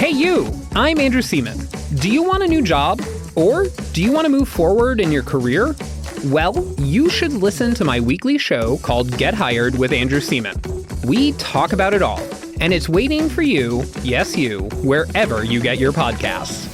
Hey you, I'm Andrew Seaman. Do you want a new job? Or do you want to move forward in your career? Well, you should listen to my weekly show called Get Hired with Andrew Seaman. We talk about it all, and it's waiting for you, yes you, wherever you get your podcasts.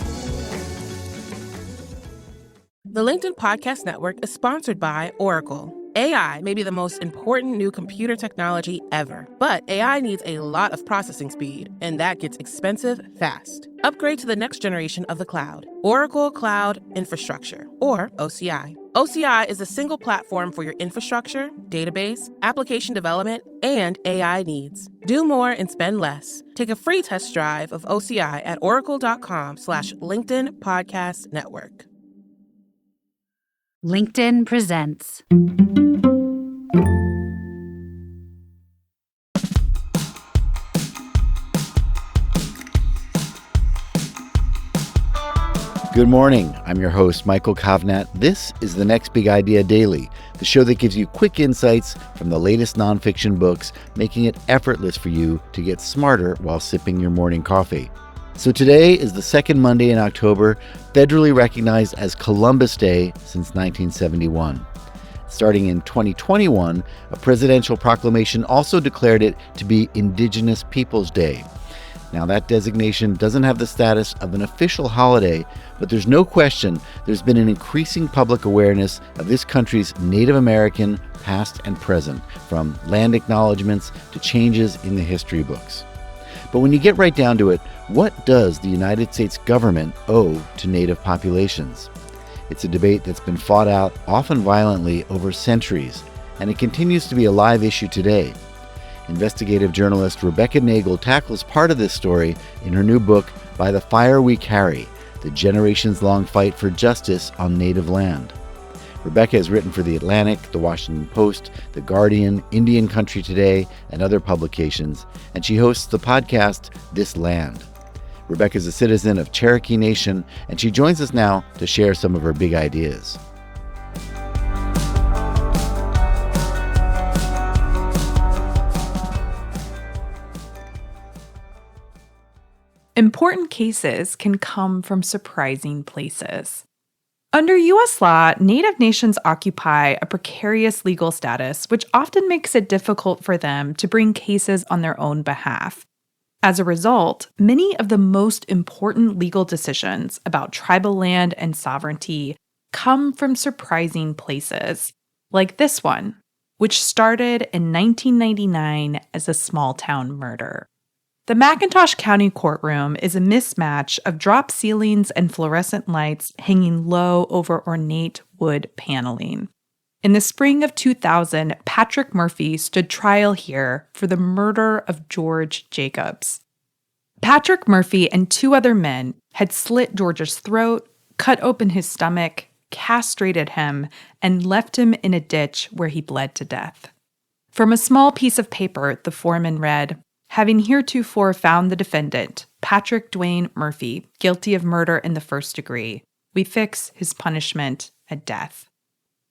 The LinkedIn Podcast Network is sponsored by Oracle. AI may be the most important new computer technology ever, but AI needs a lot of processing speed, and that gets expensive fast. Upgrade to the next generation of the cloud, Oracle Cloud Infrastructure, or OCI. OCI is a single platform for your infrastructure, database, application development, and AI needs. Do more and spend less. Take a free test drive of OCI at oracle.com/LinkedIn Podcast Network. LinkedIn presents. Good morning. I'm your host, Michael Kovnat. This is The Next Big Idea Daily, the show that gives you quick insights from the latest nonfiction books, making it effortless for you to get smarter while sipping your morning coffee. So today is the second Monday in October, federally recognized as Columbus Day since 1971. Starting in 2021, a presidential proclamation also declared it to be Indigenous Peoples Day. Now, that designation doesn't have the status of an official holiday, but there's no question there's been an increasing public awareness of this country's Native American past and present, from land acknowledgments to changes in the history books. But when you get right down to it, what does the United States government owe to Native populations? It's a debate that's been fought out, often violently, over centuries, and it continues to be a live issue today. Investigative journalist Rebecca Nagle tackles part of this story in her new book, By the Fire We Carry: The Generations-Long Fight for Justice on Native Land. Rebecca has written for The Atlantic, The Washington Post, The Guardian, Indian Country Today, and other publications, and she hosts the podcast This Land. Rebecca is a citizen of Cherokee Nation, and she joins us now to share some of her big ideas. Important cases can come from surprising places. Under U.S. law, Native nations occupy a precarious legal status, which often makes it difficult for them to bring cases on their own behalf. As a result, many of the most important legal decisions about tribal land and sovereignty come from surprising places, like this one, which started in 1999 as a small-town murder. The McIntosh County courtroom is a mismatch of drop ceilings and fluorescent lights hanging low over ornate wood paneling. In the spring of 2000, Patrick Murphy stood trial here for the murder of George Jacobs. Patrick Murphy and two other men had slit George's throat, cut open his stomach, castrated him, and left him in a ditch where he bled to death. From a small piece of paper, the foreman read, "Having heretofore found the defendant, Patrick Dwayne Murphy, guilty of murder in the first degree, we fix his punishment at death."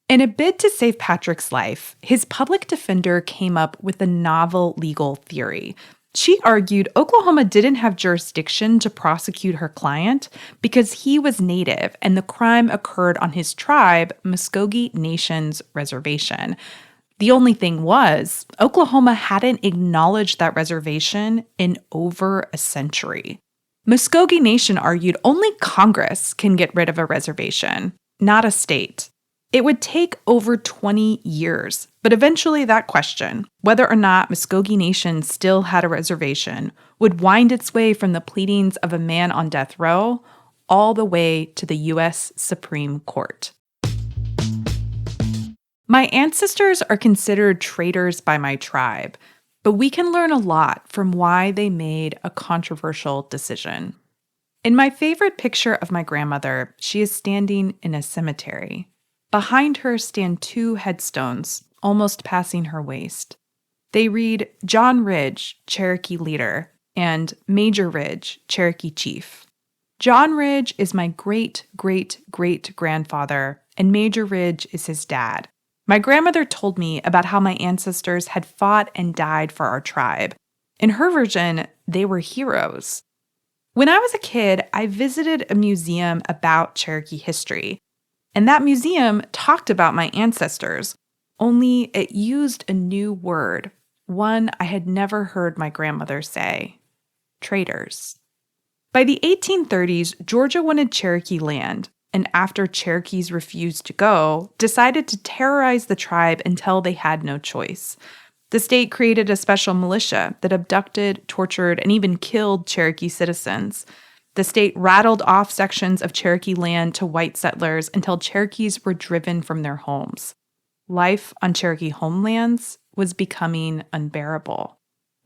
In a bid to save Patrick's life, his public defender came up with a novel legal theory. She argued Oklahoma didn't have jurisdiction to prosecute her client because he was Native and the crime occurred on his tribe, Muskogee Nation's reservation. The only thing was, Oklahoma hadn't acknowledged that reservation in over a century. Muskogee Nation argued only Congress can get rid of a reservation, not a state. It would take over 20 years, but eventually that question, whether or not Muskogee Nation still had a reservation, would wind its way from the pleadings of a man on death row all the way to the U.S. Supreme Court. My ancestors are considered traitors by my tribe, but we can learn a lot from why they made a controversial decision. In my favorite picture of my grandmother, she is standing in a cemetery. Behind her stand two headstones, almost passing her waist. They read John Ridge, Cherokee Leader, and Major Ridge, Cherokee Chief. John Ridge is my great-great-great-grandfather, and Major Ridge is his dad. My grandmother told me about how my ancestors had fought and died for our tribe. In her version, they were heroes. When I was a kid, I visited a museum about Cherokee history, and that museum talked about my ancestors, only it used a new word, one I had never heard my grandmother say: traders. By the 1830s, Georgia wanted Cherokee land, and after Cherokees refused to go, decided to terrorize the tribe until they had no choice. The state created a special militia that abducted, tortured, and even killed Cherokee citizens. The state rattled off sections of Cherokee land to white settlers until Cherokees were driven from their homes. Life on Cherokee homelands was becoming unbearable.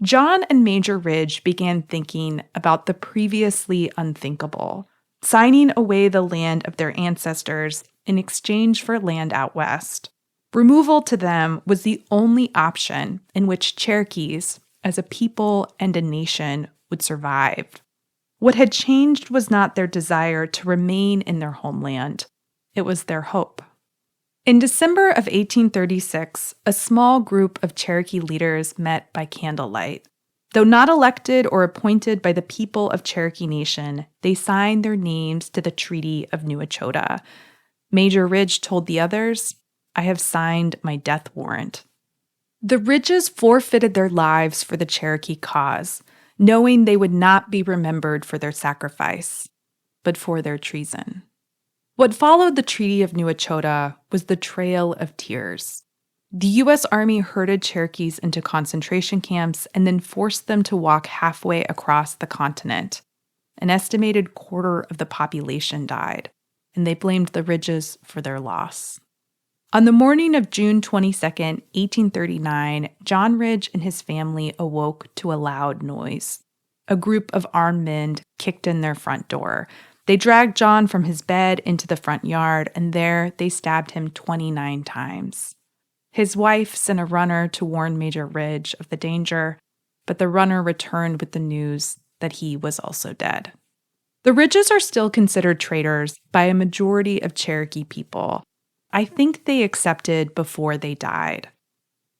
John and Major Ridge began thinking about the previously unthinkable, signing away the land of their ancestors in exchange for land out west. Removal to them was the only option in which Cherokees, as a people and a nation, would survive. What had changed was not their desire to remain in their homeland. It was their hope. In December of 1836, a small group of Cherokee leaders met by candlelight. Though not elected or appointed by the people of Cherokee Nation, they signed their names to the Treaty of New Echota. Major Ridge told the others, "I have signed my death warrant." The Ridges forfeited their lives for the Cherokee cause, knowing they would not be remembered for their sacrifice, but for their treason. What followed the Treaty of New Echota was the Trail of Tears. The U.S. Army herded Cherokees into concentration camps and then forced them to walk halfway across the continent. An estimated quarter of the population died, and they blamed the Ridges for their loss. On the morning of June 22, 1839, John Ridge and his family awoke to a loud noise. A group of armed men kicked in their front door. They dragged John from his bed into the front yard, and there they stabbed him 29 times. His wife sent a runner to warn Major Ridge of the danger, but the runner returned with the news that he was also dead. The Ridges are still considered traitors by a majority of Cherokee people. I think they accepted before they died.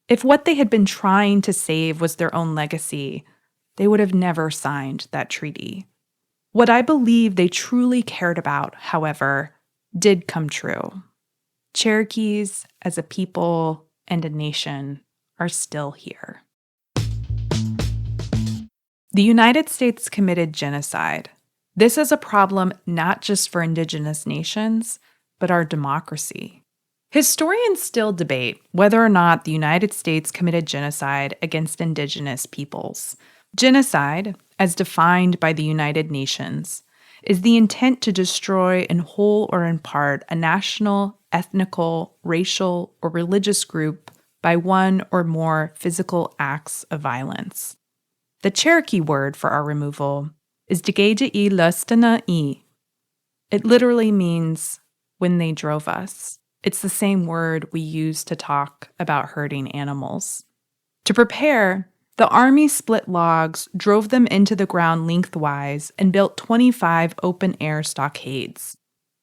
If what they had been trying to save was their own legacy, they would have never signed that treaty. What I believe they truly cared about, however, did come true. Cherokees, as a people and a nation, are still here. The United States committed genocide. This is a problem not just for indigenous nations, but our democracy. Historians still debate whether or not the United States committed genocide against indigenous peoples. Genocide, as defined by the United Nations, is the intent to destroy in whole or in part a national, ethnical, racial, or religious group by one or more physical acts of violence. The Cherokee word for our removal is Dgeja'i Lustana'i. It literally means when they drove us. It's the same word we use to talk about herding animals. To prepare, the Army split logs, drove them into the ground lengthwise, and built 25 open-air stockades.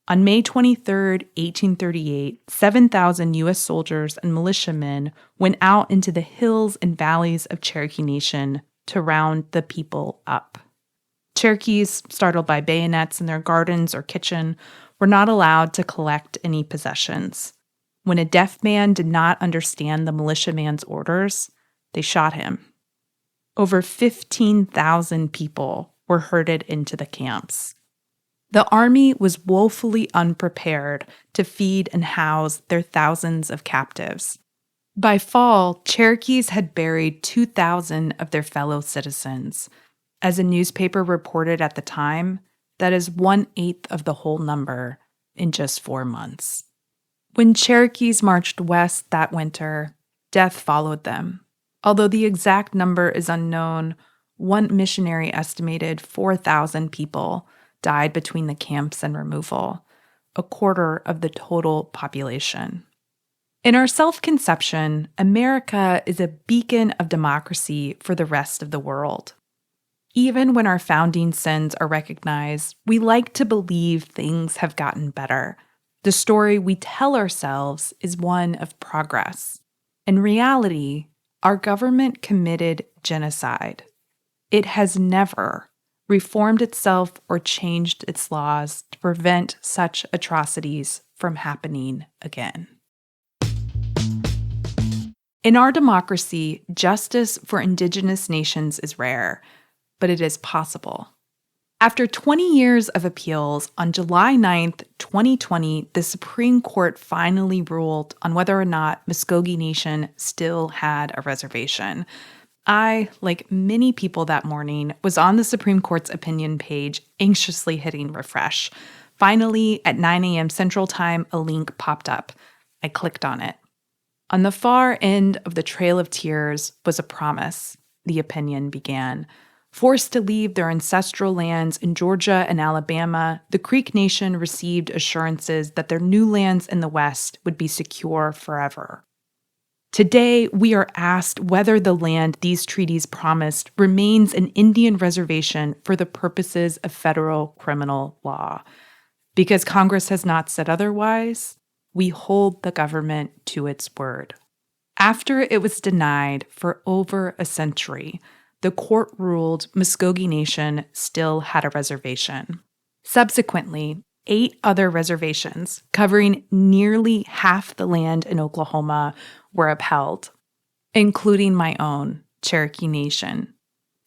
On May 23, 1838, 7,000 U.S. soldiers and militiamen went out into the hills and valleys of Cherokee Nation to round the people up. Cherokees, startled by bayonets in their gardens or kitchen, were not allowed to collect any possessions. When a deaf man did not understand the militiaman's orders, they shot him. Over 15,000 people were herded into the camps. The Army was woefully unprepared to feed and house their thousands of captives. By fall, Cherokees had buried 2,000 of their fellow citizens. As a newspaper reported at the time, that is 1/8 of the whole number in just 4 months. When Cherokees marched west that winter, death followed them. Although the exact number is unknown, one missionary estimated 4,000 people died between the camps and removal, a quarter of the total population. In our self-conception, America is a beacon of democracy for the rest of the world. Even when our founding sins are recognized, we like to believe things have gotten better. The story we tell ourselves is one of progress. In reality, our government committed genocide. It has never reformed itself or changed its laws to prevent such atrocities from happening again. In our democracy, justice for Indigenous nations is rare, but it is possible. After 20 years of appeals, on July 9th, 2020, the Supreme Court finally ruled on whether or not Muskogee Nation still had a reservation. I, like many people that morning, was on the Supreme Court's opinion page, anxiously hitting refresh. Finally, at 9 a.m. Central Time, a link popped up. I clicked on it. On the far end of the Trail of Tears was a promise, the opinion began. Forced to leave their ancestral lands in Georgia and Alabama, the Creek Nation received assurances that their new lands in the West would be secure forever. Today, we are asked whether the land these treaties promised remains an Indian reservation for the purposes of federal criminal law. Because Congress has not said otherwise, we hold the government to its word. After it was denied for over a century, the court ruled Muskogee Nation still had a reservation. Subsequently, 8 other reservations, covering nearly half the land in Oklahoma, were upheld, including my own, Cherokee Nation.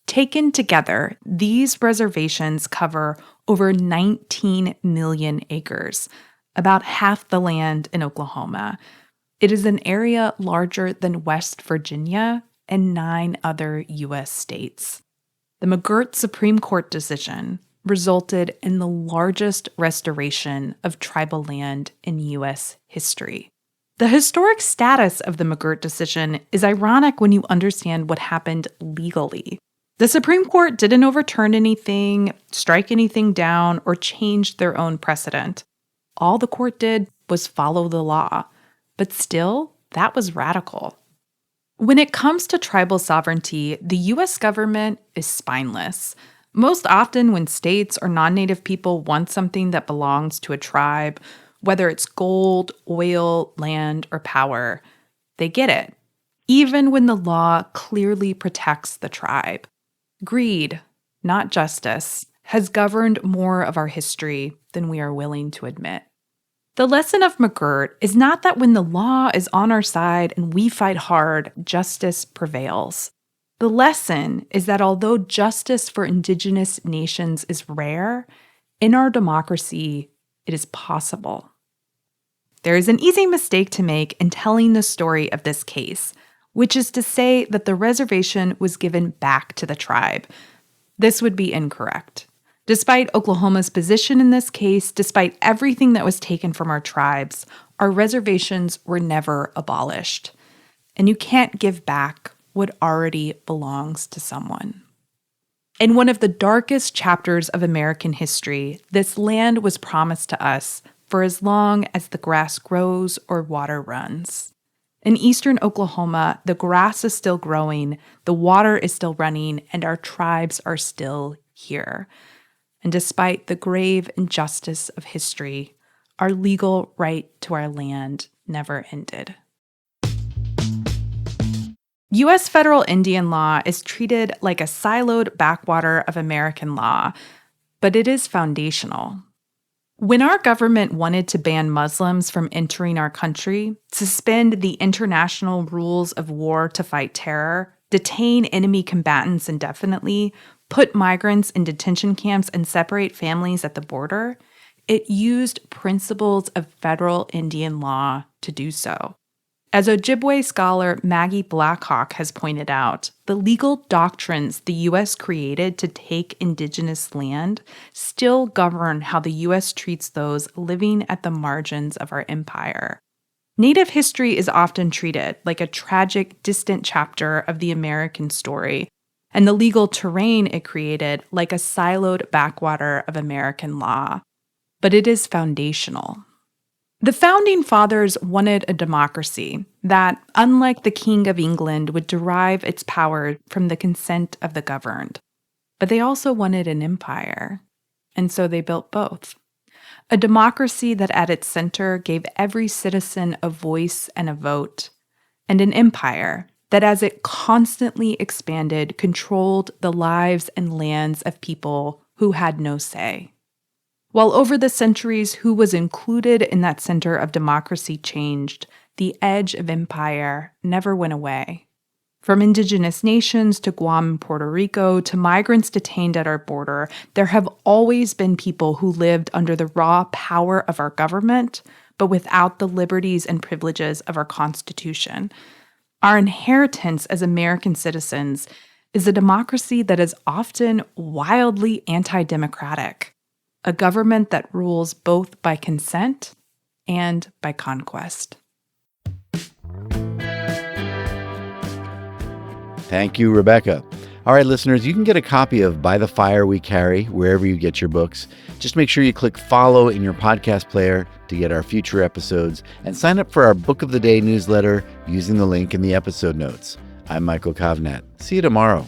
Taken together, these reservations cover over 19 million acres, about half the land in Oklahoma. It is an area larger than West Virginia and 9 other U.S. states. The McGirt Supreme Court decision resulted in the largest restoration of tribal land in U.S. history. The historic status of the McGirt decision is ironic when you understand what happened legally. The Supreme Court didn't overturn anything, strike anything down, or change their own precedent. All the court did was follow the law. But still, that was radical. When it comes to tribal sovereignty, the U.S. government is spineless. Most often when states or non-native people want something that belongs to a tribe, whether it's gold, oil, land, or power, they get it, even when the law clearly protects the tribe. Greed, not justice, has governed more of our history than we are willing to admit. The lesson of McGirt is not that when the law is on our side and we fight hard, justice prevails. The lesson is that although justice for Indigenous nations is rare, in our democracy, it is possible. There is an easy mistake to make in telling the story of this case, which is to say that the reservation was given back to the tribe. This would be incorrect. Despite Oklahoma's position in this case, despite everything that was taken from our tribes, our reservations were never abolished. And you can't give back what already belongs to someone. In one of the darkest chapters of American history, this land was promised to us for as long as the grass grows or water runs. In eastern Oklahoma, the grass is still growing, the water is still running, and our tribes are still here. And despite the grave injustice of history, our legal right to our land never ended. U.S. federal Indian law is treated like a siloed backwater of American law, but it is foundational. When our government wanted to ban Muslims from entering our country, suspend the international rules of war to fight terror, detain enemy combatants indefinitely, put migrants in detention camps, and separate families at the border, it used principles of federal Indian law to do so. As Ojibwe scholar Maggie Blackhawk has pointed out, the legal doctrines the U.S. created to take Indigenous land still govern how the U.S. treats those living at the margins of our empire. Native history is often treated like a tragic, distant chapter of the American story, and the legal terrain it created like a siloed backwater of American law. But it is foundational. The Founding Fathers wanted a democracy that, unlike the King of England, would derive its power from the consent of the governed. But they also wanted an empire, and so they built both. A democracy that at its center gave every citizen a voice and a vote, and an empire that as it constantly expanded, controlled the lives and lands of people who had no say. While over the centuries, who was included in that center of democracy changed, the edge of empire never went away. From indigenous nations to Guam and Puerto Rico to migrants detained at our border, there have always been people who lived under the raw power of our government, but without the liberties and privileges of our Constitution. Our inheritance as American citizens is a democracy that is often wildly anti-democratic, a government that rules both by consent and by conquest. Thank you, Rebecca. All right, listeners, you can get a copy of By the Fire We Carry wherever you get your books. Just make sure you click follow in your podcast player to get our future episodes and sign up for our Book of the Day newsletter using the link in the episode notes. I'm Michael Kovnat. See you tomorrow.